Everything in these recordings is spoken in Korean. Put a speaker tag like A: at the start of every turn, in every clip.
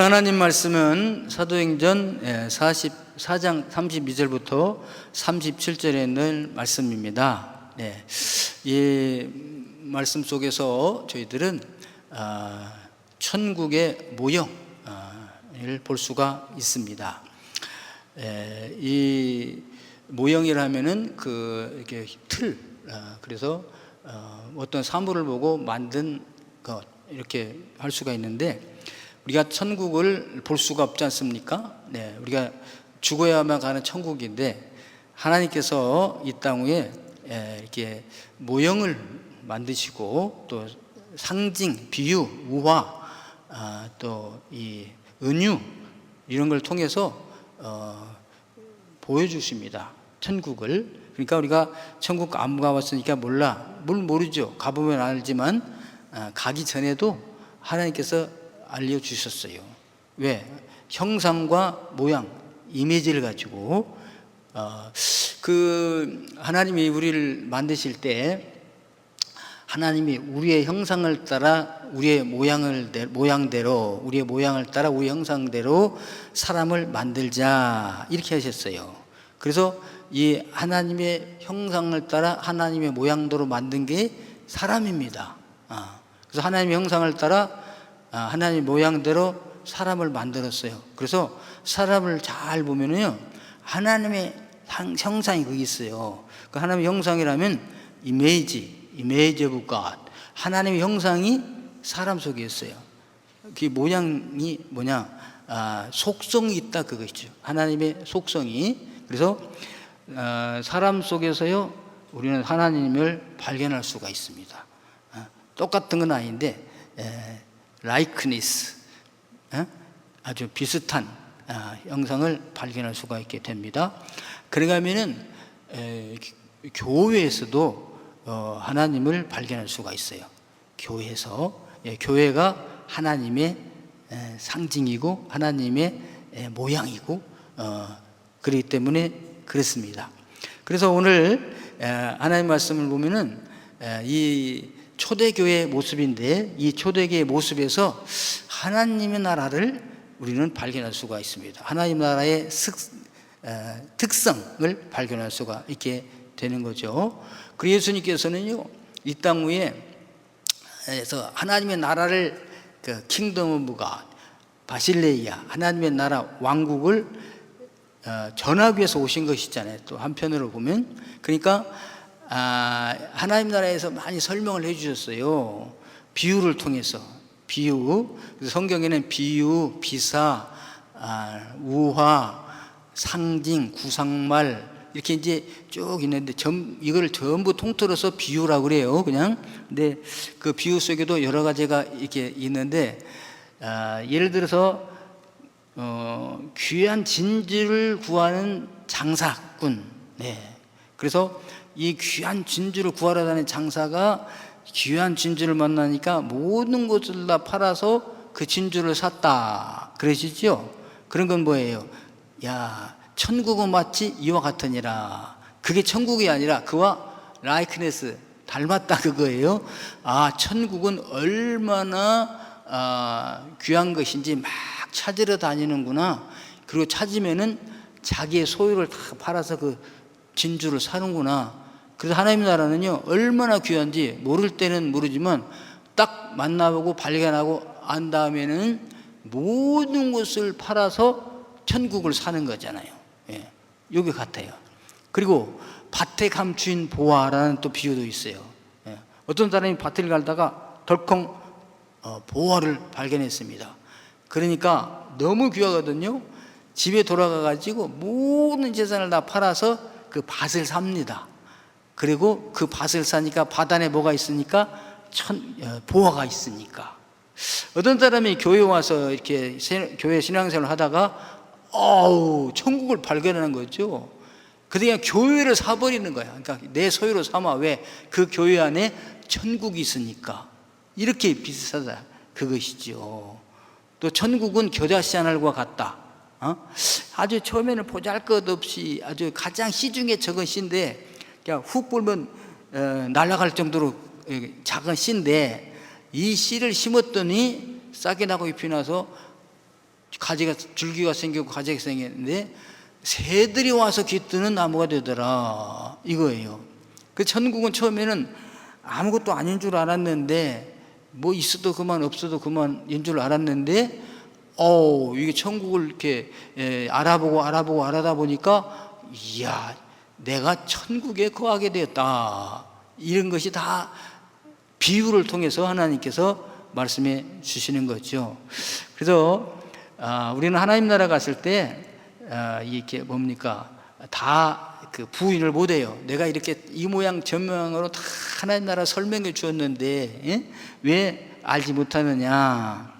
A: 하나님 말씀은 사도행전 44장 32절부터 37절에 있는 말씀입니다. 이 말씀 속에서 저희들은 천국의 모형을 볼 수가 있습니다. 이 모형이라면은 이렇게 틀, 그래서 어떤 사물을 보고 만든 것, 이렇게 할 수가 있는데, 우리가 천국을 볼 수가 없지 않습니까? 우리가 죽어야만 가는 천국인데, 하나님께서 이 땅 위에 이렇게 모형을 만드시고, 또 상징, 비유, 우화, 또 이 은유, 이런 걸 통해서 보여주십니다. 천국을. 그러니까 우리가 천국 안 가봤으니까 모르죠. 가보면 알지만 가기 전에도 하나님께서 알려주셨어요. 왜? 형상과 모양, 이미지를 가지고 하나님이 우리를 만드실 때 하나님이 우리의 형상을 따라 우리의 모양대로 우리의 모양을 따라 우리 형상대로 사람을 만들자, 이렇게 하셨어요. 그래서 이 하나님의 형상을 따라 하나님의 모양대로 만든 게 사람입니다. 그래서 하나님의 형상을 따라 하나님의 모양대로 사람을 만들었어요. 그래서 사람을 잘 보면은요, 하나님의 형상이 거기 있어요. 그 하나님의 형상이라면 image of God, 하나님의 형상이 사람 속에 있어요. 그 모양이 뭐냐? 속성이 있다, 그것이죠. 하나님의 속성이. 그래서 사람 속에서요, 우리는 하나님을 발견할 수가 있습니다. 똑같은 건 아닌데 likeness, 아주 비슷한 형상을 발견할 수가 있게 됩니다. 그러면은 교회에서도 하나님을 발견할 수가 있어요. 교회에서. 교회가 하나님의 상징이고 하나님의 모양이고, 그렇기 때문에 그렇습니다. 그래서 오늘 하나님 말씀을 보면은 이 초대교회의 모습인데, 이 초대교회의 모습에서 하나님의 나라를 우리는 발견할 수가 있습니다. 하나님 나라의 특성을 발견할 수가 있게 되는 거죠. 그리고 예수님께서는요, 이 땅 위에서 하나님의 나라를 킹덤 오브 갓, 바실레이아, 하나님의 나라 왕국을 전하기 위해서 오신 것이잖아요. 또 한편으로 보면. 그러니까 하나님 나라에서 많이 설명을 해주셨어요. 비유를 통해서. 비유. 그래서 성경에는 비유, 비사, 우화, 상징, 구상말, 이렇게 이제 쭉 있는데, 이걸 전부 통틀어서 비유라고 그래요, 그냥. 근데 그 비유 속에도 여러 가지가 이렇게 있는데, 예를 들어서 귀한 진주를 구하는 장사꾼. 그래서 이 귀한 진주를 구하러 다니는 장사가 귀한 진주를 만나니까 모든 것을 다 팔아서 그 진주를 샀다, 그러시죠? 그런 건 뭐예요? 야, 천국은 마치 이와 같으니라. 그게 천국이 아니라 그와 라이크네스, 닮았다, 그거예요. 천국은 얼마나 귀한 것인지 막 찾으러 다니는구나. 그리고 찾으면은 자기의 소유를 다 팔아서 그 진주를 사는구나. 그래서 하나님 나라는요, 얼마나 귀한지 모를 때는 모르지만 딱 만나보고 발견하고 안 다음에는 모든 것을 팔아서 천국을 사는 거잖아요. 여기 같아요. 그리고 밭에 감추인 보화라는 또 비유도 있어요. 어떤 사람이 밭을 갈다가 덜컹 보화를 발견했습니다. 그러니까 너무 귀하거든요. 집에 돌아가 가지고 모든 재산을 다 팔아서 그 밭을 삽니다. 그리고 그 밭을 사니까 밭 안에 뭐가 있으니까? 보화가 있으니까. 어떤 사람이 교회 와서 이렇게 교회 신앙생활을 하다가 천국을 발견하는 거죠. 그냥 교회를 사버리는 거야. 그러니까 내 소유로 삼아. 왜? 그 교회 안에 천국이 있으니까. 이렇게 비슷하다, 그것이죠. 또 천국은 겨자씨 하늘과 같다. 아주 처음에는 보잘것없이 아주 가장 씨 중에 적은 씨인데, 그냥 훅 불면 날아갈 정도로 작은 씨인데, 이 씨를 심었더니 싹이 나고 잎이 나서 가지가 줄기가 생기고 가지가 생겼는데 새들이 와서 깃드는 나무가 되더라 이거예요. 그 천국은 처음에는 아무것도 아닌 줄 알았는데 뭐 있어도 그만 없어도 그만인 줄 알았는데 이게 천국을 이렇게 알아보고 알아다 보니까 이야 내가 천국에 거하게 되었다. 이런 것이 다 비유를 통해서 하나님께서 말씀해 주시는 거죠. 그래서 우리는 하나님 나라 갔을 때 이렇게 뭡니까 다 그 부인을 못해요. 내가 이렇게 이 모양 저 모양으로 다 하나님 나라 설명해 주었는데 왜 알지 못하느냐.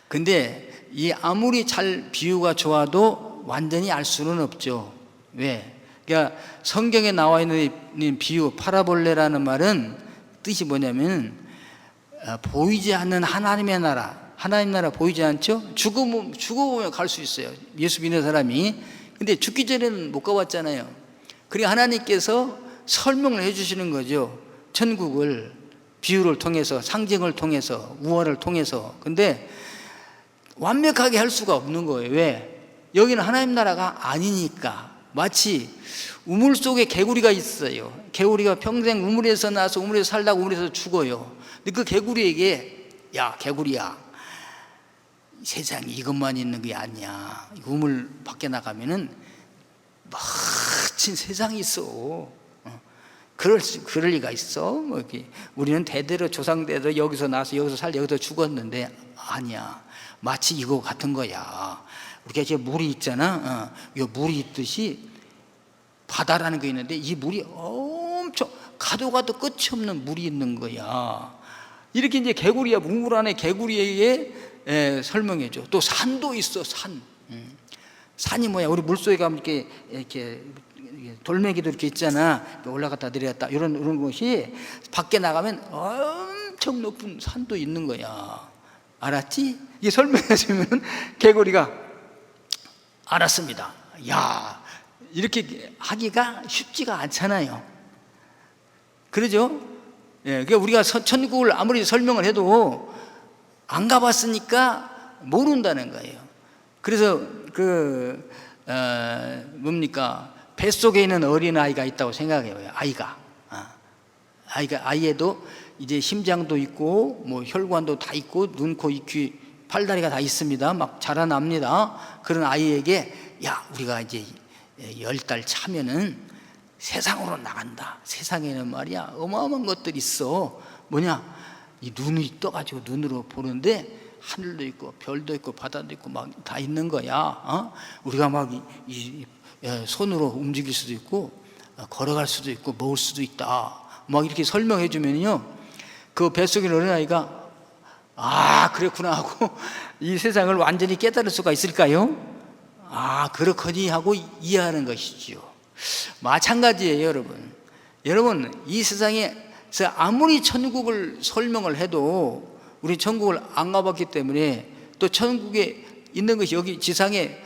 A: 근데 이 아무리 잘 비유가 좋아도 완전히 알 수는 없죠. 왜? 그러니까 성경에 나와 있는 비유 파라볼레라는 말은 뜻이 뭐냐면 보이지 않는 하나님의 나라. 하나님 나라 보이지 않죠? 죽어보면 갈 수 있어요. 예수 믿는 사람이. 근데 죽기 전에는 못 가봤잖아요. 그러니까 하나님께서 설명을 해주시는 거죠. 천국을 비유를 통해서, 상징을 통해서, 우화를 통해서. 근데 완벽하게 할 수가 없는 거예요. 왜? 여기는 하나님 나라가 아니니까. 마치 우물 속에 개구리가 있어요. 개구리가 평생 우물에서 나서 우물에서 살다가 우물에서 죽어요. 근데 그 개구리에게 야 개구리야 세상에 이것만 있는 게 아니야. 우물 밖에 나가면은 멋진 세상이 있어. 그럴 리가 있어? 뭐 이렇게 우리는 대대로 조상대로 여기서 나서 여기서 살다 여기서 죽었는데 아니야. 마치 이거 같은 거야. 우리가 이제 물이 있잖아. 이 물이 있듯이 바다라는 게 있는데 이 물이 엄청 가도 끝이 없는 물이 있는 거야. 이렇게 이제 개구리야 우물 안에 개구리에게 설명해 줘. 또 산도 있어. 산이 뭐야? 우리 물속에 가면 이렇게 돌멩이도 이렇게 있잖아. 올라갔다 내려갔다 이런 것이 밖에 나가면 엄청 높은 산도 있는 거야. 알았지? 이게 설명해 주면 개구리가 알았습니다. 야 이렇게 하기가 쉽지가 않잖아요. 그러죠? 그러니까 우리가 천국을 아무리 설명을 해도 안 가봤으니까 모른다는 거예요. 그래서 뭡니까 뱃속에 있는 어린 아이가 있다고 생각해요. 아이에도 이제 심장도 있고 뭐 혈관도 다 있고 눈, 코, 귀, 팔다리가 다 있습니다. 막 자라납니다. 그런 아이에게 야 우리가 이제 10달 차면은 세상으로 나간다. 세상에는 말이야 어마어마한 것들이 있어. 뭐냐 이 눈이 떠가지고 눈으로 보는데 하늘도 있고 별도 있고 바다도 있고 막 다 있는 거야. 우리가 막 손으로 움직일 수도 있고 걸어갈 수도 있고 먹을 수도 있다. 막 이렇게 설명해 주면요 그 뱃속에 있는 어린아이가 그랬구나 하고 이 세상을 완전히 깨달을 수가 있을까요? 그렇거니 하고 이해하는 것이지요. 마찬가지예요. 여러분 이 세상에서 아무리 천국을 설명을 해도 우리 천국을 안 가봤기 때문에 또 천국에 있는 것이 여기 지상에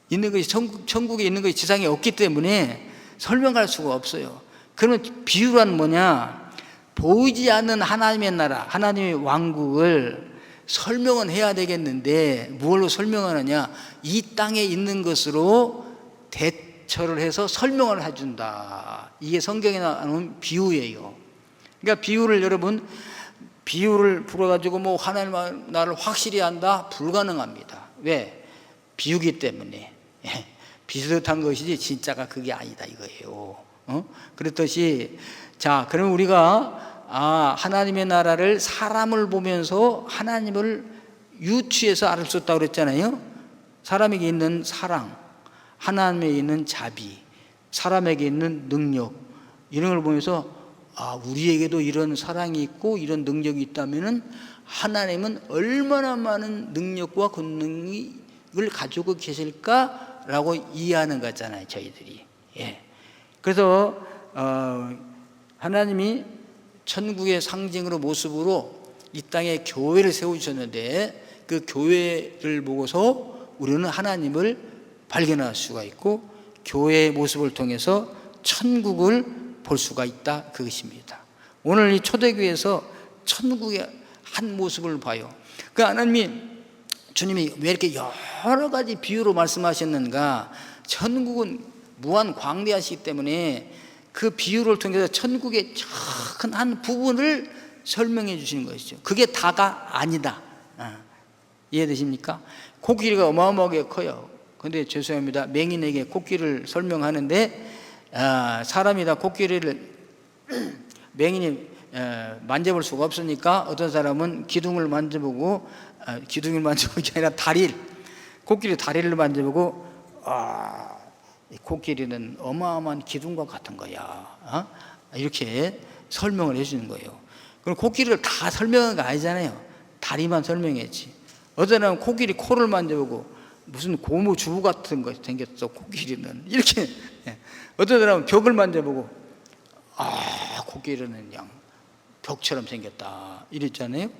A: 있는 것이 천국에 있는 것이 지상에 없기 때문에 설명할 수가 없어요. 그러면 비유란 뭐냐? 보이지 않는 하나님의 나라, 하나님의 왕국을 설명은 해야 되겠는데 무엇로 설명하느냐? 이 땅에 있는 것으로 대처를 해서 설명을 해준다. 이게 성경에 나오는 비유예요. 그러니까 비유를 풀어가지고 뭐 하나님 나라를 확실히 안다? 불가능합니다. 왜? 비유기 때문에. 비슷한 것이지 진짜가 그게 아니다 이거예요. 그랬듯이 자 그럼 우리가 하나님의 나라를 사람을 보면서 하나님을 유추해서 알 수 있다고 그랬잖아요. 사람에게 있는 사랑, 하나님에게 있는 자비, 사람에게 있는 능력 이런 걸 보면서 우리에게도 이런 사랑이 있고 이런 능력이 있다면은 하나님은 얼마나 많은 능력과 권능을 가지고 계실까라고 이해하는 거잖아요, 저희들이. 그래서 하나님이 천국의 상징으로 모습으로 이 땅에 교회를 세우셨는데 그 교회를 보고서 우리는 하나님을 발견할 수가 있고 교회의 모습을 통해서 천국을 볼 수가 있다 그것입니다. 오늘 이 초대교회에서 천국의 한 모습을 봐요. 그 하나님이 주님이 왜 이렇게 여러 가지 비유로 말씀하셨는가? 천국은 무한 광대하시기 때문에 그 비유를 통해서 천국의 큰 한 부분을 설명해 주시는 것이죠. 그게 다가 아니다. 이해되십니까? 코끼리가 어마어마하게 커요. 근데 죄송합니다. 맹인에게 코끼리를 설명하는데 사람이 다 코끼리를 맹인이 만져볼 수가 없으니까 어떤 사람은 기둥을 만져보고 기둥을 만져보는 게 아니라 코끼리 다리를 만져보고 이 코끼리는 어마어마한 기둥과 같은 거야. 이렇게 설명을 해주는 거예요. 그럼 코끼리를 다 설명한 거 아니잖아요. 다리만 설명했지. 어떤 사람은 코끼리 코를 만져보고 무슨 고무 주부 같은 거 생겼어 코끼리는 이렇게. 어떤 사람은 벽을 만져보고 코끼리는 그냥 벽처럼 생겼다 이랬잖아요.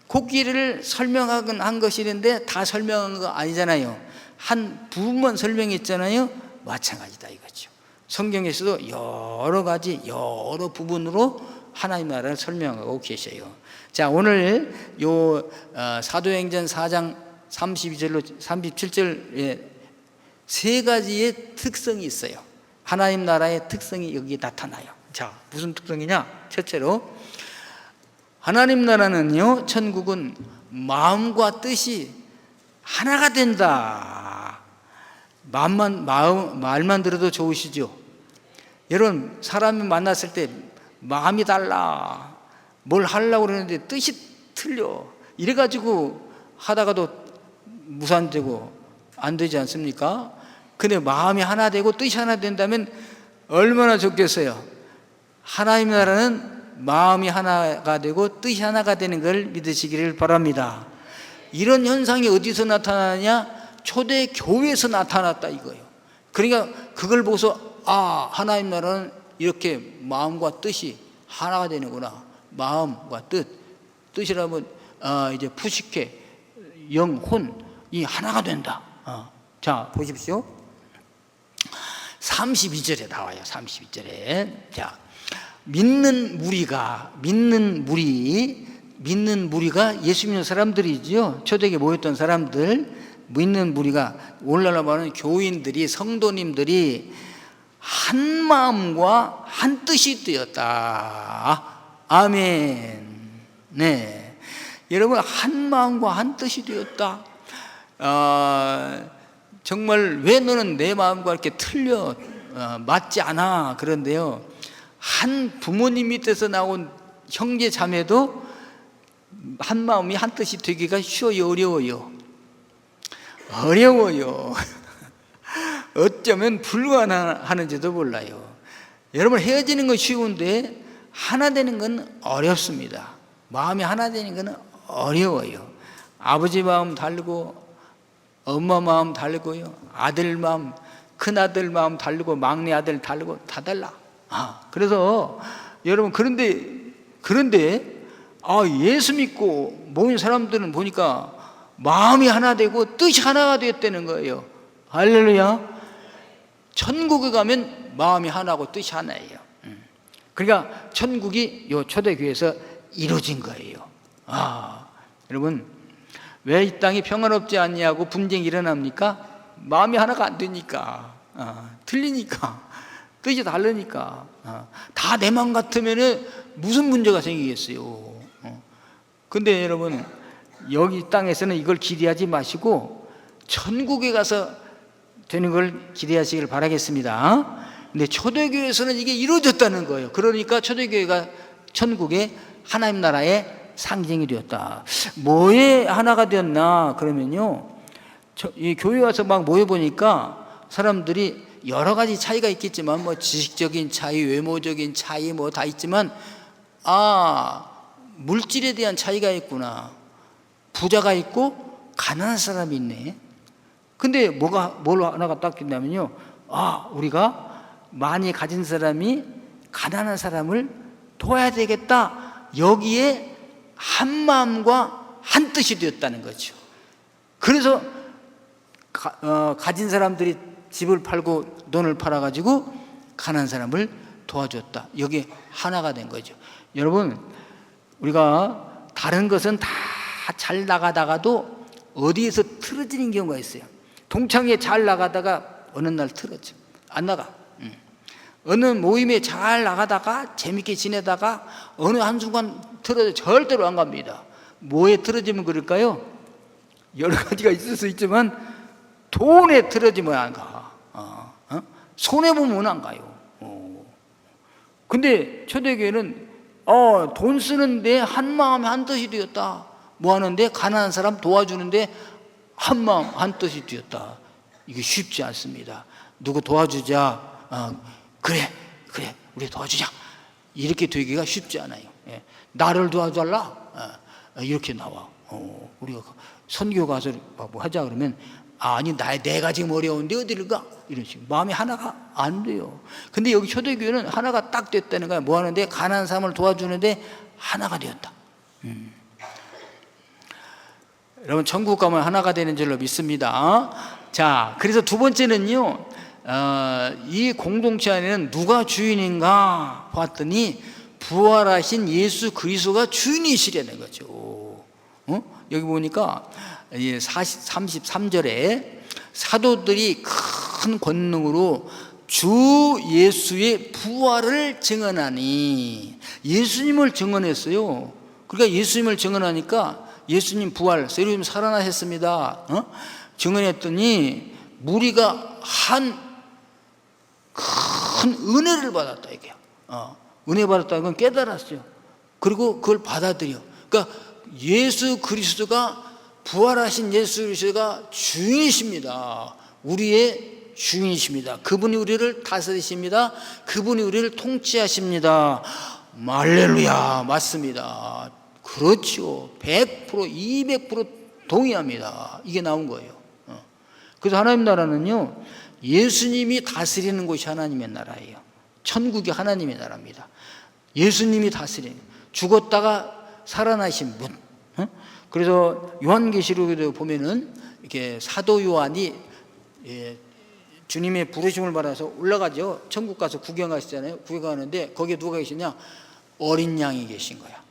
A: 코끼리를 설명하긴 한 것이는데 다 설명한 거 아니잖아요. 한 부분만 설명했잖아요. 마찬가지다 이거죠. 성경에서도 여러 가지 여러 부분으로 하나님 나라를 설명하고 계셔요. 자, 오늘 요 사도행전 4장 32절로 37절에 세 가지의 특성이 있어요. 하나님 나라의 특성이 여기 나타나요. 자, 무슨 특성이냐? 첫째로 하나님 나라는요, 천국은 마음과 뜻이 하나가 된다. 말만 들어도 좋으시죠? 여러분, 사람이 만났을 때 마음이 달라. 뭘 하려고 그러는데 뜻이 틀려. 이래가지고 하다가도 무산되고 안 되지 않습니까? 근데 마음이 하나 되고 뜻이 하나 된다면 얼마나 좋겠어요. 하나님 나라는 마음이 하나가 되고 뜻이 하나가 되는 걸 믿으시기를 바랍니다. 이런 현상이 어디서 나타나냐? 초대 교회에서 나타났다 이거예요. 그러니까 그걸 보고서 하나님 나라는 이렇게 마음과 뜻이 하나가 되는구나. 마음과 뜻이라면 이제 푸시케, 영, 혼이 하나가 된다. 자, 보십시오. 32절에 나와요. 32절에. 자, 믿는 무리가 예수 믿는 사람들이지요. 초대교회에 모였던 사람들, 믿는 무리가 오늘날 말하는 교인들이, 성도님들이 한 마음과 한 뜻이 되었다. 아멘. 네, 여러분, 한 마음과 한 뜻이 되었다. 정말 왜 너는 내 마음과 이렇게 틀려 맞지 않아? 그런데요, 한 부모님 밑에서 나온 형제 자매도 한 마음이 한 뜻이 되기가 쉬워요, 어려워요? 어려워요. 어쩌면 불가능하는지도 몰라요. 여러분, 헤어지는 건 쉬운데 하나 되는 건 어렵습니다. 마음이 하나 되는 건 어려워요. 아버지 마음 다르고 엄마 마음 다르고요, 아들 마음, 큰아들 마음 다르고 막내 아들 다르고 다 달라. 그래서 여러분, 그런데 예수 믿고 모인 사람들은 보니까 마음이 하나 되고 뜻이 하나가 되었다는 거예요. 할렐루야. 천국에 가면 마음이 하나고 뜻이 하나예요. 그러니까 천국이 요 초대교회에서 이루어진 거예요. 여러분, 왜 이 땅이 평안없지 않냐고 분쟁이 일어납니까? 마음이 하나가 안 되니까, 틀리니까, 뜻이 다르니까. 다 내 마음 같으면 무슨 문제가 생기겠어요. 근데 여러분, 여기 땅에서는 이걸 기대하지 마시고 천국에 가서 되는 걸 기대하시길 바라겠습니다. 근데 초대교회에서는 이게 이루어졌다는 거예요. 그러니까 초대교회가 천국의 하나님 나라의 상징이 되었다. 뭐에 하나가 되었나? 그러면요, 이 교회 와서 막 모여보니까 사람들이 여러 가지 차이가 있겠지만, 뭐 지식적인 차이, 외모적인 차이 뭐 다 있지만, 물질에 대한 차이가 있구나. 부자가 있고 가난한 사람이 있네. 근데 뭘 하나가 딱 있냐면요, 우리가 많이 가진 사람이 가난한 사람을 도와야 되겠다. 여기에 한 마음과 한 뜻이 되었다는 거죠. 그래서 가진 사람들이 집을 팔고 돈을 팔아가지고 가난한 사람을 도와줬다. 여기 하나가 된 거죠. 여러분, 우리가 다른 것은 다 잘 나가다가도 어디에서 틀어지는 경우가 있어요. 동창회에 잘 나가다가 어느 날 틀어져. 안 나가. 어느 모임에 잘 나가다가 재밌게 지내다가 어느 한순간 틀어져 절대로 안 갑니다. 뭐에 틀어지면 그럴까요? 여러 가지가 있을 수 있지만 돈에 틀어지면 안 가. 손해보면 안 가요. 근데 초대교회는 돈 쓰는데 한마음에 한뜻이 되었다. 뭐 하는데 가난한 사람 도와주는데 한마음 한뜻이 되었다. 이게 쉽지 않습니다. 누구 도와주자. 그래 우리 도와주자. 이렇게 되기가 쉽지 않아요. 예. 나를 도와달라. 이렇게 나와. 우리가 선교 가서 뭐 하자 그러면 아니 내가 지금 어려운데 어디를 가? 이런 식으로 마음이 하나가 안 돼요. 근데 여기 초대교회는 하나가 딱 됐다는 거야. 뭐 하는데 가난한 사람을 도와주는데 하나가 되었다. 여러분 천국 가면 하나가 되는 줄로 믿습니다. 자, 그래서 두 번째는요, 이 공동체 안에는 누가 주인인가 봤더니 부활하신 예수 그리스도가 주인이시라는 거죠. 여기 보니까 33절에 사도들이 큰 권능으로 주 예수의 부활을 증언하니, 예수님을 증언했어요. 그러니까 예수님을 증언하니까 예수님 부활, 예수님 살아나셨습니다. 증언했더니 무리가 한 큰 은혜를 받았다 이게요. 은혜 받았다는 건 깨달았어요. 그리고 그걸 받아들여. 그러니까 예수 그리스도가 부활하신 예수 그리스도가 주인이십니다. 우리의 주인이십니다. 그분이 우리를 다스리십니다. 그분이 우리를 통치하십니다. 할렐루야, 맞습니다. 그렇죠. 100% 200% 동의합니다. 이게 나온 거예요. 그래서 하나님 나라는요, 예수님이 다스리는 곳이 하나님의 나라예요. 천국이 하나님의 나라입니다. 예수님이 다스리는, 죽었다가 살아나신 분. 그래서 요한계시록에도 보면은 이렇게 사도 요한이 주님의 부르심을 받아서 올라가죠. 천국 가서 구경하시잖아요. 구경하는데 거기에 누가 계시냐? 어린 양이 계신 거야.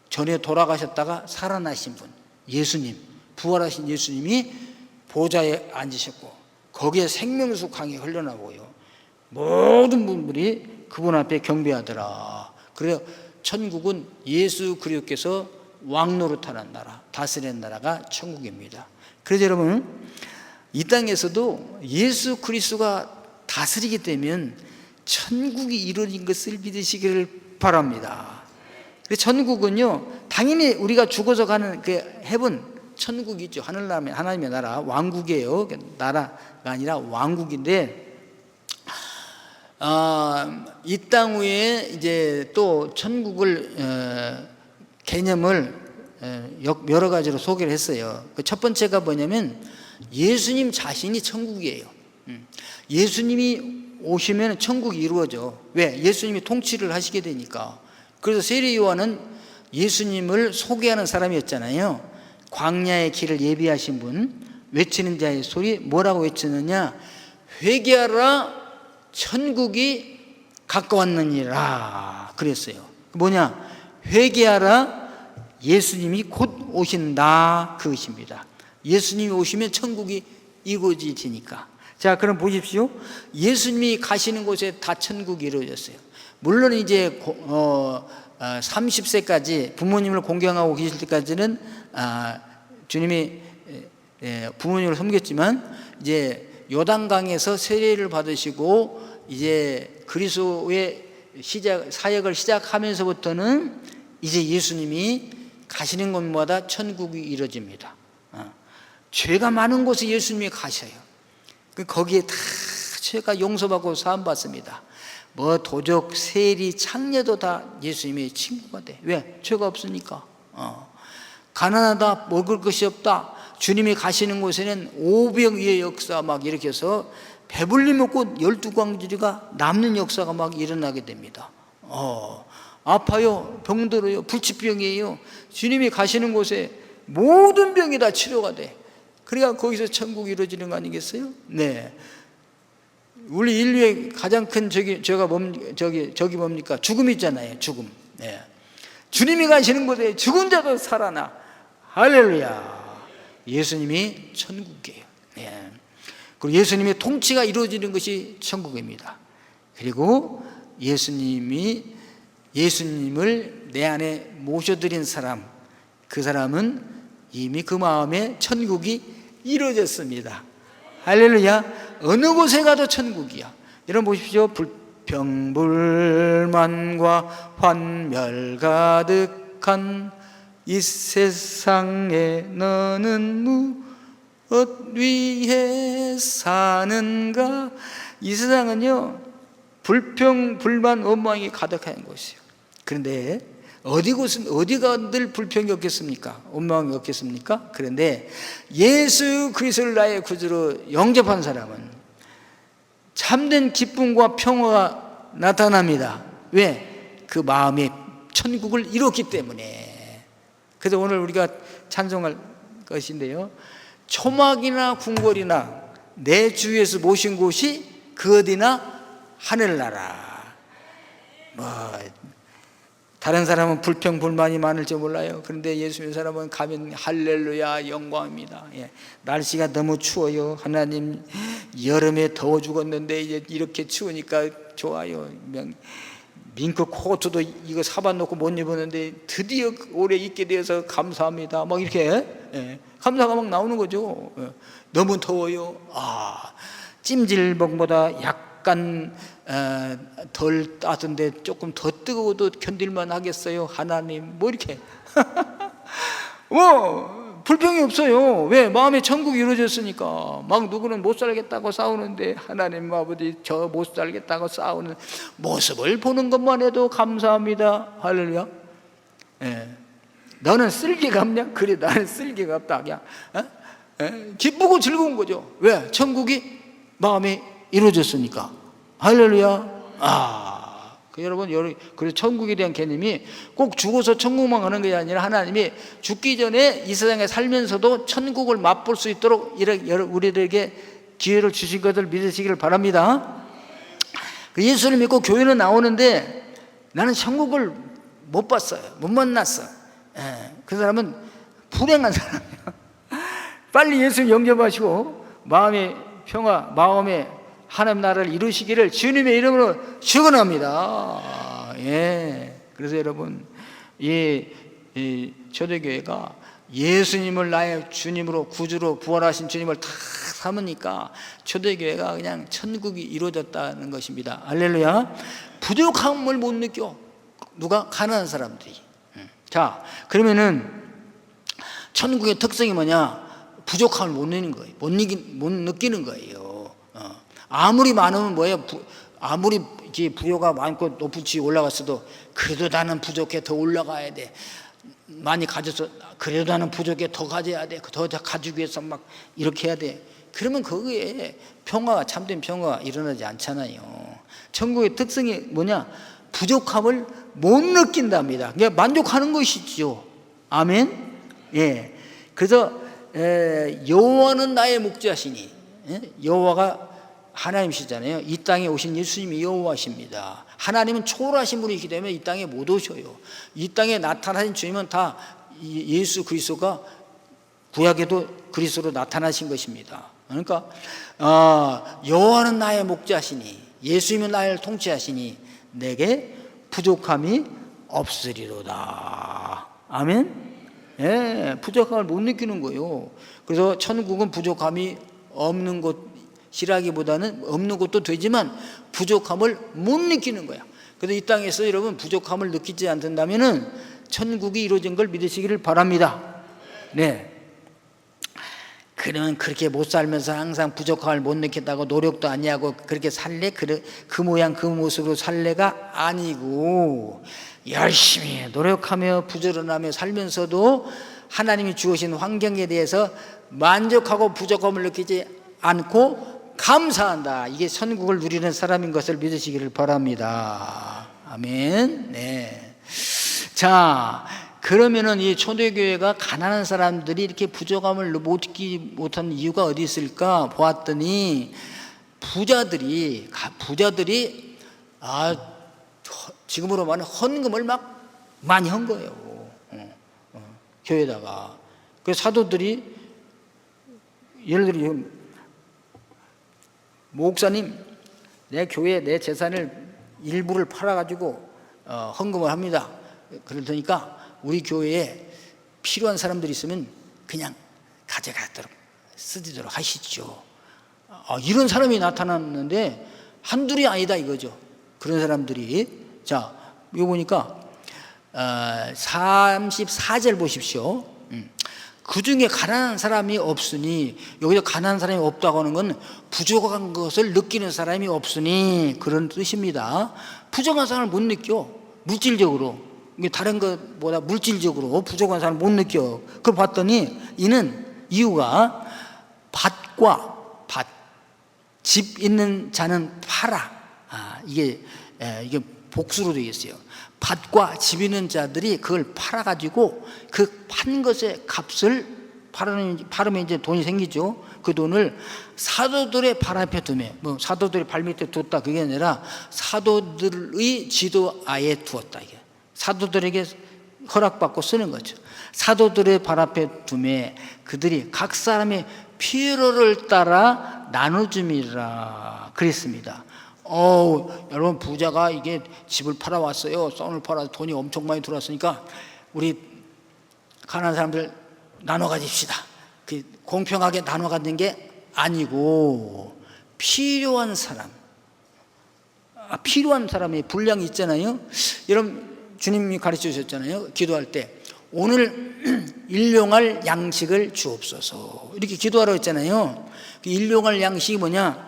A: 전에 돌아가셨다가 살아나신 분, 예수님, 부활하신 예수님이 보좌에 앉으셨고 거기에 생명수 강이 흘러나오고요. 모든 분들이 그분 앞에 경배하더라. 그래서 천국은 예수 그리스도께서 왕노릇하는 나라, 다스리는 나라가 천국입니다. 그래서 여러분, 이 땅에서도 예수 그리스도가 다스리게 되면 천국이 이루어진 것을 믿으시기를 바랍니다. 천국은요, 당연히 우리가 죽어서 가는 그 헤븐, 천국이죠. 하늘나라, 하나님의 나라, 왕국이에요. 나라가 아니라 왕국인데, 이 땅 위에 이제 또 천국을 개념을 여러 가지로 소개를 했어요. 첫 번째가 뭐냐면 예수님 자신이 천국이에요. 예수님이 오시면 천국이 이루어져. 왜? 예수님이 통치를 하시게 되니까. 그래서 세례 요한은 예수님을 소개하는 사람이었잖아요. 광야의 길을 예비하신 분, 외치는 자의 소리, 뭐라고 외치느냐? 회개하라, 천국이 가까웠느니라 그랬어요. 뭐냐? 회개하라, 예수님이 곧 오신다, 그것입니다. 예수님이 오시면 천국이 이루어지니까. 자, 그럼 보십시오. 예수님이 가시는 곳에 다 천국이 이루어졌어요. 물론 이제 30세까지 부모님을 공경하고 계실 때까지는 주님이 부모님을 섬겼지만, 이제 요단강에서 세례를 받으시고 이제 그리스도의 사역을 시작하면서부터는 이제 예수님이 가시는 곳마다 천국이 이루어집니다. 죄가 많은 곳에 예수님이 가셔요. 거기에 다 죄가 용서받고 사함받습니다. 뭐 도적, 세리, 창녀도 다 예수님의 친구가 돼. 왜? 죄가 없으니까. 가난하다, 먹을 것이 없다, 주님이 가시는 곳에는 오병이의 역사 막 이렇게 해서 배불리 먹고 12광주리가 남는 역사가 막 일어나게 됩니다. 아파요, 병들어요, 불치병이에요. 주님이 가시는 곳에 모든 병이 다 치료가 돼. 그러니까 거기서 천국이 이루어지는 거 아니겠어요? 네. 우리 인류의 가장 큰 죄가 뭡니까? 죽음 있잖아요. 죽음. 네. 주님이 가시는 곳에 죽은 자도 살아나. 할렐루야. 예수님이 천국이에요. 예. 그리고 예수님의 통치가 이루어지는 것이 천국입니다. 그리고 예수님을 내 안에 모셔드린 사람, 그 사람은 이미 그 마음에 천국이 이루어졌습니다. 할렐루야. 어느 곳에 가도 천국이야. 여러분 보십시오. 불평불만과 환멸 가득한 이 세상에 너는 무엇 위해 사는가? 이 세상은요, 불평불만 원망이 가득한 곳이에요. 그런데 어디가 늘 불평이 없겠습니까? 원망이 없겠습니까? 그런데 예수 그리스도를 나의 구주로 영접한 사람은 참된 기쁨과 평화가 나타납니다. 왜? 그 마음에 천국을 이뤘기 때문에. 그래서 오늘 우리가 찬송할 것인데요, 초막이나 궁궐이나 내 주에서 모신 곳이 그 어디나 하늘나라. 다른 사람은 불평불만이 많을지 몰라요. 그런데 예수 믿는 사람은 가면 할렐루야 영광입니다. 예. 날씨가 너무 추워요. 하나님, 여름에 더워 죽었는데 이제 이렇게 추우니까 좋아요. 밍크 코트도 이거 사봐놓고 못 입었는데 드디어 올해 입게 되어서 감사합니다. 막 이렇게 감사가 막 나오는 거죠. 너무 더워요. 찜질봉보다 약간 덜 따뜻한데 조금 더 뜨거워도 견딜만 하겠어요 하나님, 뭐 이렇게 불평이 없어요. 왜? 마음에 천국이 이루어졌으니까. 막 누구는 못 살겠다고 싸우는데 하나님 아버지 저 못 살겠다고 싸우는 모습을 보는 것만 해도 감사합니다. 할렐루야. 너는 쓸개가 없냐? 그래, 나는 쓸개가 없다. 그냥 기쁘고 즐거운 거죠. 왜? 천국이 마음에 이루어졌으니까. 할렐루야. 여러분, 그래서 천국에 대한 개념이 꼭 죽어서 천국만 가는 게 아니라 하나님이 죽기 전에 이 세상에 살면서도 천국을 맛볼 수 있도록 우리들에게 기회를 주신 것을 믿으시기를 바랍니다. 예수를 믿고 교회는 나오는데 나는 천국을 못 봤어요. 못 만났어. 그 사람은 불행한 사람이야. 빨리 예수를 영접하시고 마음의 평화, 마음의 하나님 나라를 이루시기를 주님의 이름으로 축원합니다. 그래서 여러분, 이 초대교회가 예수님을 나의 주님으로 구주로 부활하신 주님을 다 삼으니까 초대교회가 그냥 천국이 이루어졌다는 것입니다. 할렐루야. 부족함을 못 느껴. 누가? 가난한 사람들이. 자, 그러면은 천국의 특성이 뭐냐? 부족함을 못 느끼는 거예요. 못 느끼는 거예요. 아무리 많으면 뭐예요? 아무리 부여가 많고 높은 지에 올라갔어도 그래도 나는 부족해, 더 올라가야 돼. 많이 가져서 그래도 나는 부족해, 더 가져야 돼. 더 가지기 위해서 막 이렇게 해야 돼. 그러면 거기에 평화가, 참된 평화가 일어나지 않잖아요. 천국의 특성이 뭐냐? 부족함을 못 느낀답니다. 그냥 만족하는 것이죠. 아멘. 그래서 여호와는 나의 목자시니, 여호와가 하나님이시잖아요. 이 땅에 오신 예수님이 여호와십니다. 하나님은 초월하신 분이기 때문에 이 땅에 못 오셔요. 이 땅에 나타나신 주님은 다 예수 그리스도가 구약에도 그리스도로 나타나신 것입니다. 그러니까 여호와는 나의 목자시니, 예수님은 나를 통치하시니 내게 부족함이 없으리로다. 아멘. 부족함을 못 느끼는 거예요. 그래서 천국은 부족함이 없는 곳이라기보다는 없는 것도 되지만 부족함을 못 느끼는 거야. 그래서 이 땅에서 여러분 부족함을 느끼지 않는다면은 천국이 이루어진 걸 믿으시기를 바랍니다. 그러면 그렇게 못 살면서 항상 부족함을 못 느낀다고 노력도 아니하고 그렇게 살래? 그 모양 그 모습으로 살래가 아니고 열심히 노력하며 부지런하며 살면서도 하나님이 주어진 환경에 대해서 만족하고 부족함을 느끼지 않고 감사한다. 이게 천국을 누리는 사람인 것을 믿으시기를 바랍니다. 아멘. 자, 그러면은 이 초대교회가 가난한 사람들이 이렇게 부족함을 못 느끼지 못한 이유가 어디 있을까 보았더니 부자들이 지금으로 말하면 헌금을 막 많이 한 거예요. 교회에다가. 그래서 사도들이 예를 들어 목사님, 내 교회 내 재산을 일부를 팔아가지고 헌금을 합니다. 그러니까 우리 교회에 필요한 사람들이 있으면 그냥 가져가도록 쓰도록 하시죠. 이런 사람이 나타났는데 한둘이 아니다 이거죠. 그런 사람들이. 자, 이거 보니까 34절 보십시오. 그 중에 가난한 사람이 없으니, 여기서 가난한 사람이 없다고 하는 건 부족한 것을 느끼는 사람이 없으니 그런 뜻입니다. 부족한 사람을 못 느껴. 물질적으로, 다른 것보다 물질적으로 부족한 사람을 못 느껴. 그걸 봤더니 이유가 밭과 집 있는 자는 팔아. 이게 복수로 되어 있어요. 밭과 집 있는 자들이 그걸 팔아가지고 그 판 것의 값을 팔으면 이제 돈이 생기죠. 그 돈을 사도들의 발 앞에 두매, 사도들의 발 밑에 뒀다 그게 아니라 사도들의 지도하에 두었다. 이게 사도들에게 허락받고 쓰는 거죠. 사도들의 발 앞에 두매 그들이 각 사람의 필요를 따라 나눠줌이라 그랬습니다. 여러분 부자가 이게 집을 팔아왔어요. 썬을 팔아서 돈이 엄청 많이 들어왔으니까 우리 가난한 사람들 나눠 가집시다. 공평하게 나눠 갖는 게 아니고 필요한 사람이 분량이 있잖아요. 여러분 주님이 가르쳐 주셨잖아요. 기도할 때 오늘 일용할 양식을 주옵소서 이렇게 기도하라고 했잖아요. 일용할 양식이 뭐냐?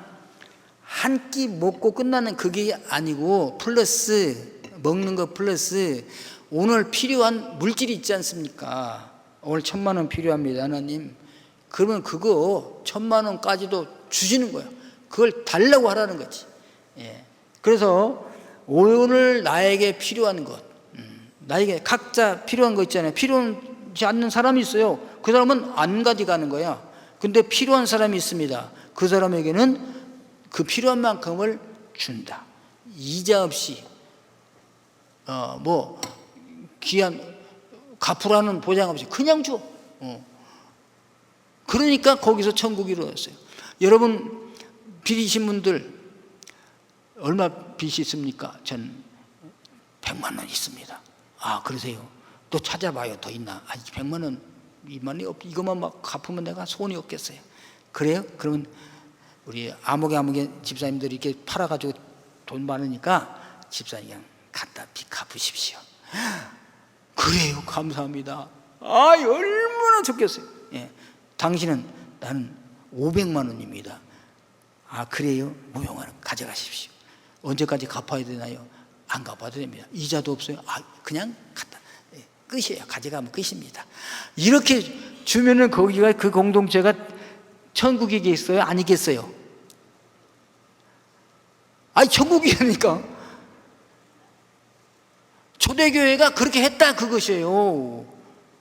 A: 한 끼 먹고 끝나는 그게 아니고 플러스 먹는 거 플러스 오늘 필요한 물질이 있지 않습니까? 오늘 1,000만 원 필요합니다 하나님. 그러면 그거 1,000만 원까지도 주시는 거예요. 그걸 달라고 하라는 거지. 그래서 오늘 나에게 필요한 것, 나에게 각자 필요한 거 있잖아요. 필요하지 않는 사람이 있어요. 그 사람은 안 가져가는 거야. 근데 필요한 사람이 있습니다. 그 사람에게는 그 필요한 만큼을 준다. 이자 없이 귀한 갚으라는 보장 없이 그냥 줘. 그러니까 거기서 천국이 이루어졌어요. 여러분 빚이신 분들 얼마 빚이 있습니까? 전 100만 원 있습니다. 그러세요? 또 찾아봐요. 더 있나? 100만 원 이것만 막 갚으면 내가 손이 없겠어요. 그래요? 그러면 우리 아무개 집사님들이 이렇게 팔아가지고 돈 많으니까 집사님 그냥 갖다 빚 갚으십시오. 그래요, 감사합니다. 얼마나 좋겠어요. 당신은 나는 500만 원입니다. 그래요? 무용하는 가져가십시오. 언제까지 갚아야 되나요? 안 갚아도 됩니다. 이자도 없어요. 그냥 갖다 끝이에요. 가져가면 끝입니다. 이렇게 주면은 거기가 그 공동체가 천국이겠어요? 아니겠어요? 천국이라니까. 초대교회가 그렇게 했다 그것이에요.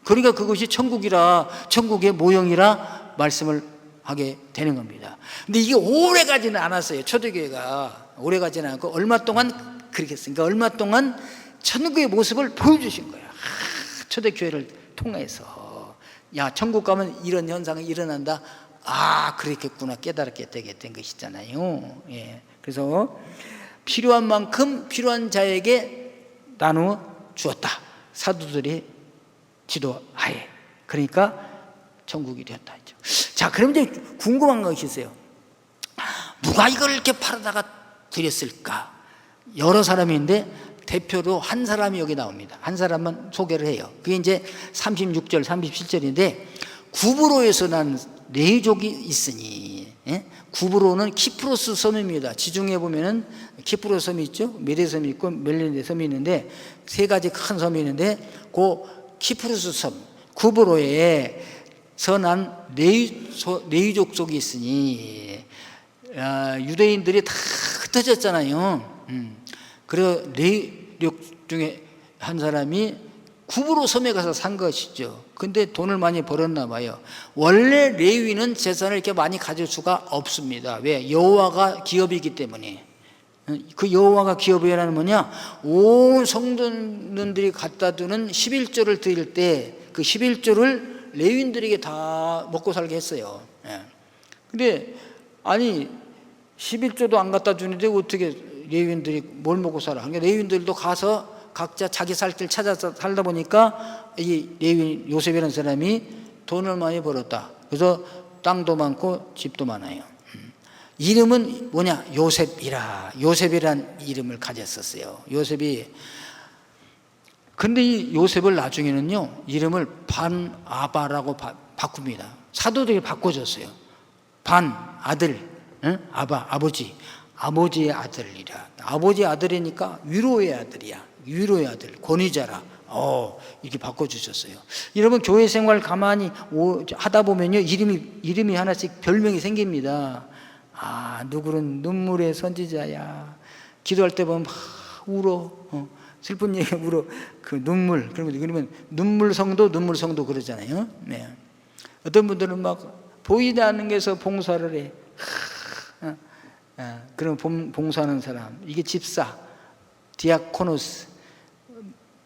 A: 그러니까 그것이 천국의 모형이라 말씀을 하게 되는 겁니다. 근데 이게 오래 가지는 않았어요. 초대교회가 오래 가지는 않고 얼마 동안 그렇게 했으니까 얼마 동안 천국의 모습을 보여주신 거예요. 초대교회를 통해서 천국 가면 이런 현상이 일어난다. 그렇겠구나 깨달게 되게 된 것이잖아요. 그래서 필요한 만큼 필요한 자에게 나누어 주었다. 사도들이 지도하에. 그러니까 천국이 되었다 했죠. 자, 그럼 이제 궁금한 것이 있어요. 누가 이걸 이렇게 팔아다가 드렸을까? 여러 사람인데 대표로 한 사람이 여기 나옵니다. 한 사람만 소개를 해요. 그게 이제 36절, 37절인데 구브로에서 난 레이족이 있으니, 구브로는 키프로스 섬입니다. 지중해 보면은 키프로스 섬이 있죠. 메데 섬이 있고 멜린데 섬이 있는데 세 가지 큰 섬이 있는데 그 키프로스 섬 구브로에서 난 레이족 속이 있으니 유대인들이 다 흩어졌잖아요. 그래서 레이족 중에 한 사람이 구브로 섬에 가서 산 것이죠. 근데 돈을 많이 벌었나 봐요. 원래 레위는 재산을 이렇게 많이 가질 수가 없습니다. 왜? 여호와가 기업이기 때문에. 그 여호와가 기업이라는 뭐냐? 온 성도들이 갖다 두는 11조를 드릴 때 그 11조를 레위인들에게 다 먹고 살게 했어요. 근데 아니 11조도 안 갖다 주는데 어떻게 레위인들이 뭘 먹고 살아? 그러니까 레위인들도 가서 각자 자기 살 길 찾아서 살다 보니까 이 레위인 요셉이라는 사람이 돈을 많이 벌었다. 그래서 땅도 많고 집도 많아요. 이름은 뭐냐? 요셉이라. 요셉이란 이름을 가졌었어요. 요셉이. 근데 이 요셉을 나중에는요, 이름을 반아바라고 바꿉니다. 사도들이 바꿔줬어요. 반, 아들, 응? 아바, 아버지. 아버지의 아들이라. 아버지의 아들이니까 위로의 아들이야. 위로의 아들, 권위자라. 이렇게 바꿔주셨어요. 여러분, 교회 생활 가만히 하다 보면요, 이름이 하나씩 별명이 생깁니다. 누구는 눈물의 선지자야. 기도할 때 보면 막 울어. 슬픈 얘기 울어. 그 눈물. 그러면 눈물성도 그러잖아요. 네. 어떤 분들은 막 보이지 않는 데서 봉사를 해. 그럼 봉사하는 사람. 이게 집사. 디아코노스.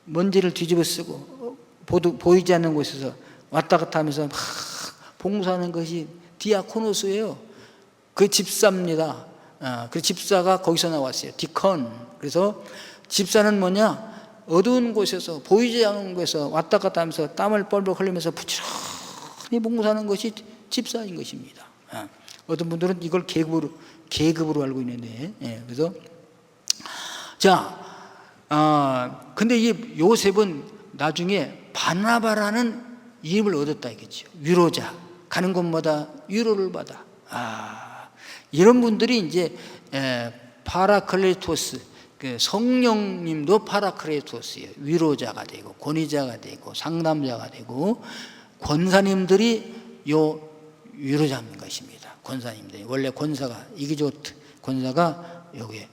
A: 먼지를 뒤집어 쓰고 보이지 않는 곳에서 왔다 갔다 하면서 막 봉사하는 것이 디아코노스예요. 그 집사입니다. 그 집사가 거기서 나왔어요. 디컨. 그래서 집사는 뭐냐? 어두운 곳에서 보이지 않는 곳에서 왔다 갔다 하면서 땀을 뻘뻘 흘리면서 부지런히 봉사하는 것이 집사인 것입니다. 어떤 분들은 이걸 계급으로 알고 있는데, 그래서 근데 이 요셉은 나중에 바나바라는 이름을 얻었다 이거죠. 위로자. 가는 곳마다 위로를 받아. 이런 분들이 이제 파라클레토스, 성령님도 파라클레토스예요. 위로자가 되고 권위자가 되고 상담자가 되고 권사님들이 요 위로자인 것입니다. 권사님들. 원래 권사가 이기조트 권사가 여기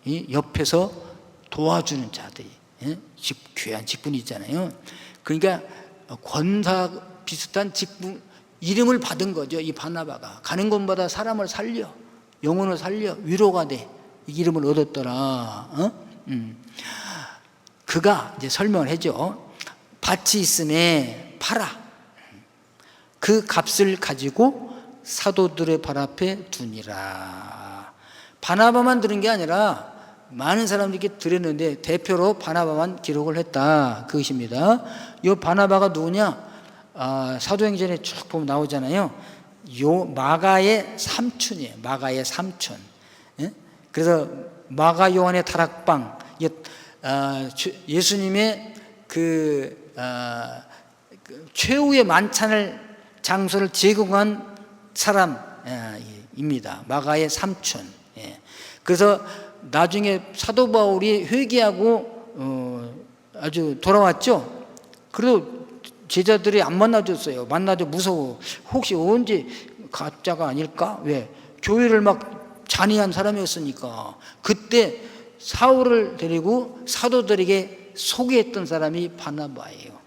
A: 이 옆에서 도와주는 자들이 귀한 직분이 있잖아요. 그러니까 권사 비슷한 직분 이름을 받은 거죠. 이 바나바가 가는 곳마다 사람을 살려, 영혼을 살려, 위로가 돼. 이 이름을 얻었더라. 그가 이제 설명을 해줘. 밭이 있음에 팔아. 그 값을 가지고 사도들의 발 앞에 두니라. 바나바만 들은 게 아니라 많은 사람들이 들었는데 대표로 바나바만 기록을 했다. 그것입니다. 이 바나바가 누구냐? 사도행전에 쭉 보면 나오잖아요. 요 마가의 삼촌이에요. 마가의 삼촌. 그래서 마가 요한의 다락방. 예수님의 그 최후의 만찬을 장소를 제공한 사람입니다. 마가의 삼촌. 그래서 나중에 사도 바울이 회개하고 아주 돌아왔죠. 그래도 제자들이 안 만나줬어요. 만나줘 무서워. 혹시 언제 가짜가 아닐까? 왜? 교회를 막 잔인한 사람이었으니까. 그때 사울을 데리고 사도들에게 소개했던 사람이 바나바예요.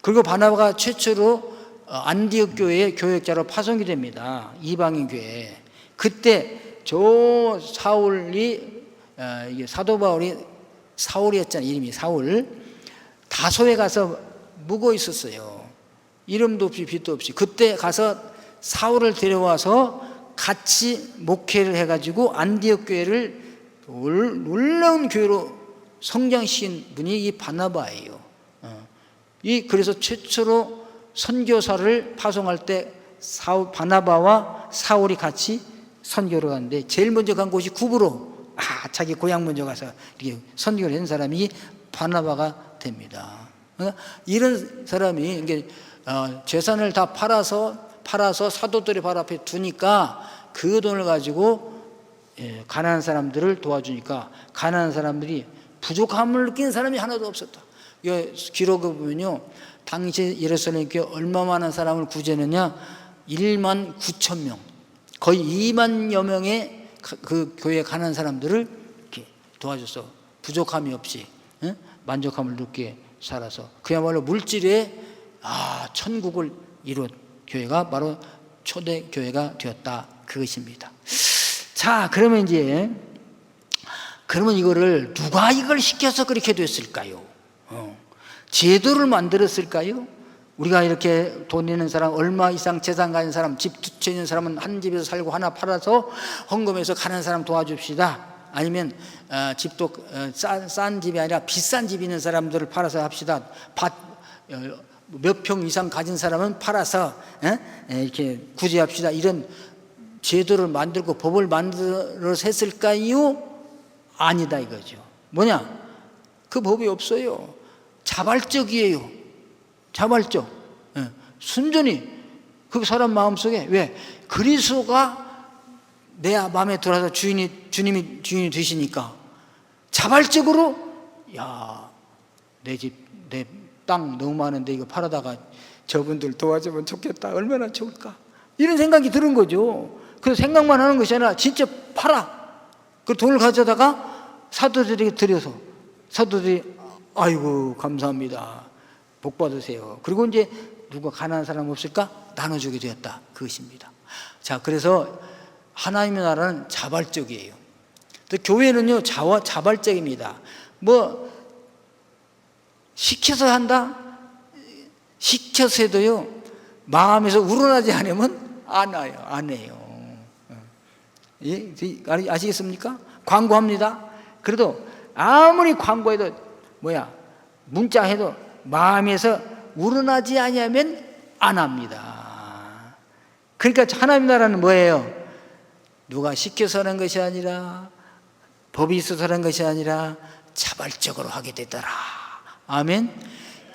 A: 그리고 바나바가 최초로 안디옥 교회의 교역자로 파송이 됩니다. 이방인 교회. 그때 저 사울이 사도 바울이 사울이었잖아요. 이름이 사울. 다소에 가서 묵어 있었어요. 이름도 없이 빛도 없이. 그때 가서 사울을 데려와서 같이 목회를 해가지고 안디옥 교회를 놀라운 교회로 성장시킨 분이 이 바나바예요. 그래서 최초로 선교사를 파송할 때 바나바와 사울이 같이 선교를 갔는데 제일 먼저 간 곳이 구브로. 자기 고향 먼저 가서 이렇게 선교를 한 사람이 바나바가 됩니다. 이런 사람이 재산을 다 팔아서 사도들의 발 앞에 두니까 그 돈을 가지고 가난한 사람들을 도와주니까 가난한 사람들이 부족함을 느끼는 사람이 하나도 없었다. 기록을 보면요, 당시 예루살렘 교회 얼마만한 사람을 구제했느냐? 1만 9천 명, 거의 2만여 명의 그 교회 가난한 사람들을 이렇게 도와줘서 부족함이 없이 만족함을 느끼게 살아서 그야말로 물질의 천국을 이룬 교회가 바로 초대 교회가 되었다. 그것입니다. 자, 그러면 이거를 누가 이걸 시켜서 그렇게 됐을까요? 제도를 만들었을까요? 우리가 이렇게 돈 있는 사람, 얼마 이상 재산 가진 사람, 집 두 채 있는 사람은 한 집에서 살고 하나 팔아서 헌금해서 가난한 사람 도와줍시다. 아니면 집도 싼 집이 아니라 비싼 집 있는 사람들을 팔아서 합시다. 밭 몇 평 이상 가진 사람은 팔아서 이렇게 구제합시다. 이런 제도를 만들고 법을 만들어서 했을까요? 아니다 이거죠. 뭐냐? 그 법이 없어요. 자발적이에요. 자발적. 순전히 그 사람 마음속에, 왜? 그리스도가 내 마음에 들어서 주님이 주인이 되시니까 자발적으로, 야, 내 집, 내 땅 너무 많은데 이거 팔아다가 저분들 도와주면 좋겠다. 얼마나 좋을까? 이런 생각이 드는 거죠. 그래서 생각만 하는 것이 아니라 진짜 팔아. 그 돈을 가져다가 사도들에게 드려서, 사도들이 아이고 감사합니다. 복 받으세요. 그리고 이제 누가 가난한 사람 없을까? 나눠주게 되었다. 그것입니다. 자, 그래서 하나님의 나라는 자발적이에요. 또 교회는요, 자발적입니다. 뭐 시켜서 한다? 시켜서 해도요, 마음에서 우러나지 않으면 안 와요. 안 해요. 예? 아시겠습니까? 광고합니다. 그래도 아무리 광고해도 문자 해도 마음에서 우러나지 아니하면 안 합니다. 그러니까 하나님 나라는 뭐예요? 누가 시켜서 하는 것이 아니라, 법이 있어서 하는 것이 아니라 자발적으로 하게 되더라. 아멘.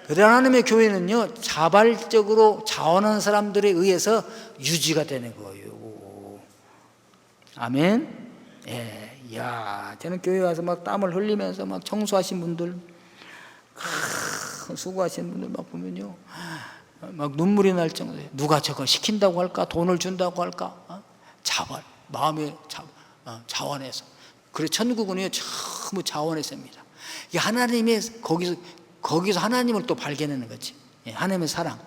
A: 그러나 하나님의 교회는요, 자발적으로 자원하는 사람들에 의해서 유지가 되는 거예요. 아멘. 예, 야, 저는 교회 와서 막 땀을 흘리면서 막 청소하신 분들, 수고하시는 분들 막 보면요, 막 눈물이 날 정도예요. 누가 저거 시킨다고 할까? 돈을 준다고 할까? 자발, 마음의 자원해서. 그래, 천국은요, 전부 자원해서입니다. 이게 하나님의 거기서 하나님을 또 발견하는 거지. 하나님의 사랑.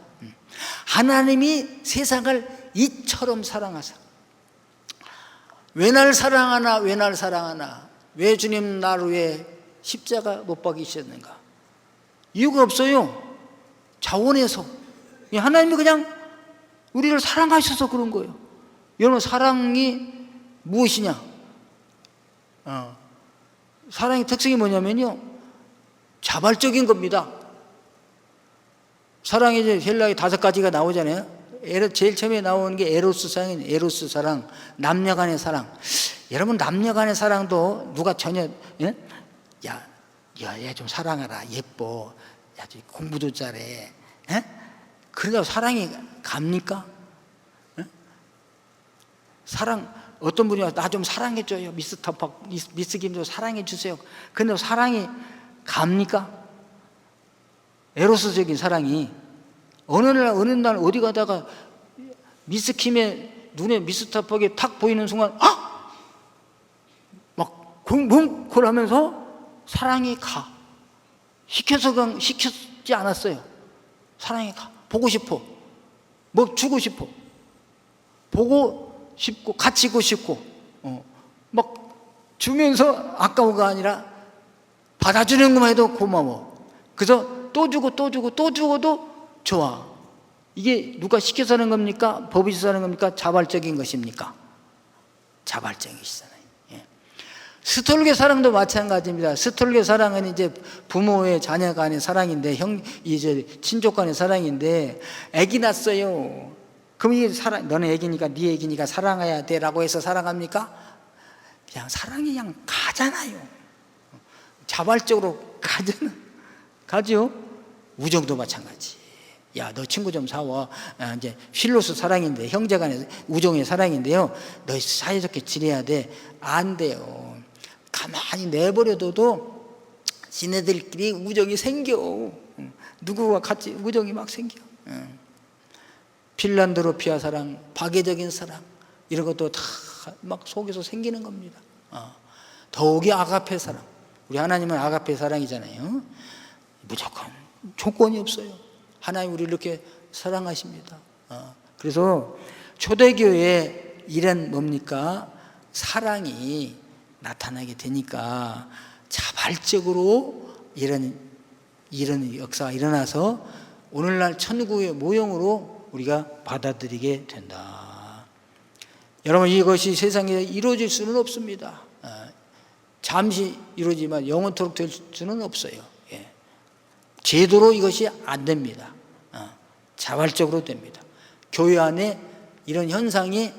A: 하나님이 세상을 이처럼 사랑하사. 왜 날 사랑하나, 왜 날 사랑하나, 왜 주님 나를 위해 십자가 못 박이셨는가? 이유가 없어요. 자원해서. 하나님이 그냥 우리를 사랑하셔서 그런 거예요. 여러분, 사랑이 무엇이냐? 사랑의 특성이 뭐냐면요, 자발적인 겁니다. 사랑이 이제 헬라에 5가지가 나오잖아요. 제일 처음에 나오는 게 에로스 사랑이에요. 에로스 사랑, 남녀 간의 사랑. 여러분, 남녀 간의 사랑도 누가 전혀, 예? 야, 얘 좀 사랑하라. 예뻐. 야, 공부도 잘해. 예? 그러다 사랑이 갑니까? 예? 사랑, 어떤 분이 나 좀 사랑해줘요. 미스 김도 사랑해주세요. 근데 사랑이 갑니까? 에로스적인 사랑이. 어느 날 어디 가다가 미스 킴의 눈에 미스터팍이 탁 보이는 순간, 막 쿵쿵 하면서 사랑이 가. 시켰지 않았어요. 사랑이 가. 보고 싶어. 뭐 주고 싶어. 보고 싶고, 갇히고 싶고, 막 주면서 아까워가 아니라 받아주는 것만 해도 고마워. 그래서 또 주고 또 주고 또 주고도 좋아. 이게 누가 시켜서 하는 겁니까? 법이 있어서 하는 겁니까? 자발적인 것입니까? 자발적이시잖아요. 예. 스톨게 사랑도 마찬가지입니다. 스톨게 사랑은 이제 부모의 자녀 간의 사랑인데, 이제 친족 간의 사랑인데, 애기 낳았어요. 그럼 이게 너네 애기니까, 네 애기니까 사랑해야 돼라고 해서 사랑합니까? 그냥 사랑이 그냥 가잖아요. 자발적으로 가죠. 우정도 마찬가지. 야, 너 친구 좀 사와. 이제 필로스 사랑인데, 형제간의 우정의 사랑인데요, 너 사이좋게 지내야 돼. 안 돼요. 가만히 내버려둬도 지네들끼리 우정이 생겨. 누구와 같이 우정이 막 생겨. 필란드로피아 사랑, 파괴적인 사랑, 이런 것도 다 막 속에서 생기는 겁니다. 더욱이 아가페 사랑. 우리 하나님은 아가페 사랑이잖아요. 무조건 조건이 없어요. 하나님 우리를 이렇게 사랑하십니다. 그래서 초대교회의 일은 뭡니까? 사랑이 나타나게 되니까 자발적으로 이런 역사가 일어나서 오늘날 천국의 모형으로 우리가 받아들이게 된다. 여러분, 이것이 세상에 이루어질 수는 없습니다. 잠시 이루어지만 영원토록 될 수는 없어요. 제도로 이것이 안 됩니다. 자발적으로 됩니다. 교회 안에 이런 현상이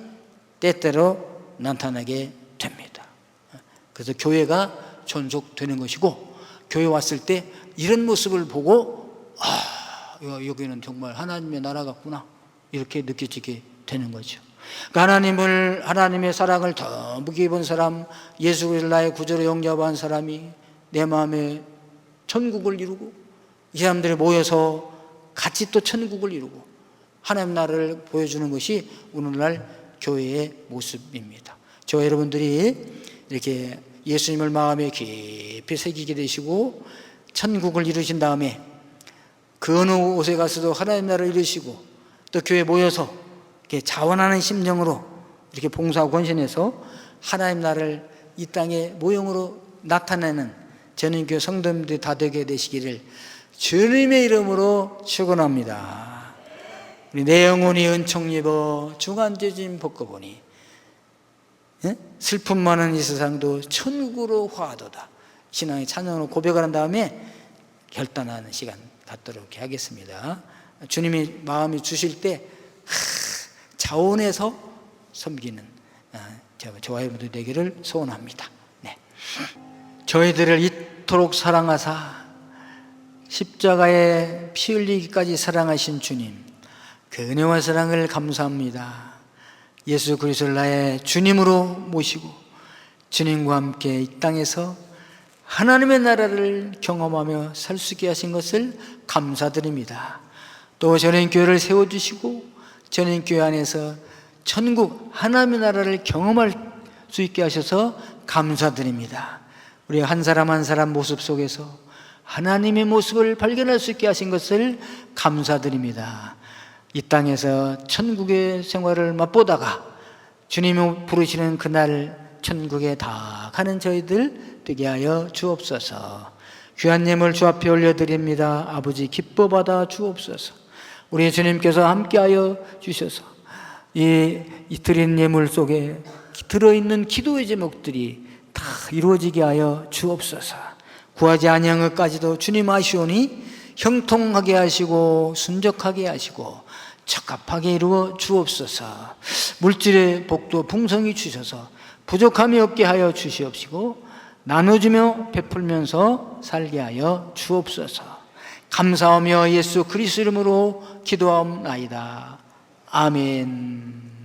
A: 때때로 나타나게 됩니다. 그래서 교회가 존속되는 것이고, 교회 왔을 때 이런 모습을 보고 여기는 정말 하나님의 나라 같구나, 이렇게 느껴지게 되는 거죠. 그러니까 하나님의 사랑을 더 무게 본 사람, 예수 그리스도를 나의 구주로 영접한 사람이 내 마음에 천국을 이루고, 이 사람들이 모여서 같이 또 천국을 이루고 하나님 나라를 보여주는 것이 오늘날 교회의 모습입니다. 저 여러분들이 이렇게 예수님을 마음에 깊이 새기게 되시고 천국을 이루신 다음에 그 어느 곳에 가서도 하나님 나라를 이루시고 또 교회에 모여서 이렇게 자원하는 심령으로 이렇게 봉사하고 헌신해서 하나님 나라를 이 땅의 모형으로 나타내는 전인교회 성도님들이 다 되게 되시기를 주님의 이름으로 축원합니다. 우리 내 영혼이 은총 입어 중한죄짐 벗고보니 슬픔 많은 이 세상도 천국으로 화하도다. 신앙의 찬양으로 고백을 한 다음에 결단하는 시간 갖도록 하겠습니다. 주님이 마음이 주실 때 자원해서 섬기는 저와 여러분들 되기를 소원합니다. 네. 저희들을 이토록 사랑하사 십자가에 피 흘리기까지 사랑하신 주님, 그 은혜와 사랑을 감사합니다. 예수 그리스도를 나의 주님으로 모시고 주님과 함께 이 땅에서 하나님의 나라를 경험하며 살 수 있게 하신 것을 감사드립니다. 또 전인교회를 세워주시고 전인교회 안에서 천국 하나님의 나라를 경험할 수 있게 하셔서 감사드립니다. 우리 한 사람 한 사람 모습 속에서 하나님의 모습을 발견할 수 있게 하신 것을 감사드립니다. 이 땅에서 천국의 생활을 맛보다가 주님이 부르시는 그날 천국에 다 가는 저희들 되게 하여 주옵소서. 귀한 예물 주 앞에 올려드립니다. 아버지 기뻐 받아 주옵소서. 우리 주님께서 함께하여 주셔서 이 드린 예물 속에 들어있는 기도의 제목들이 다 이루어지게 하여 주옵소서. 구하지 아니한 것까지도 주님 아시오니 형통하게 하시고 순적하게 하시고 적합하게 이루어 주옵소서. 물질의 복도 풍성히 주셔서 부족함이 없게 하여 주시옵시고 나눠주며 베풀면서 살게 하여 주옵소서. 감사하며 예수 그리스도 이름으로 기도하옵나이다. 아멘.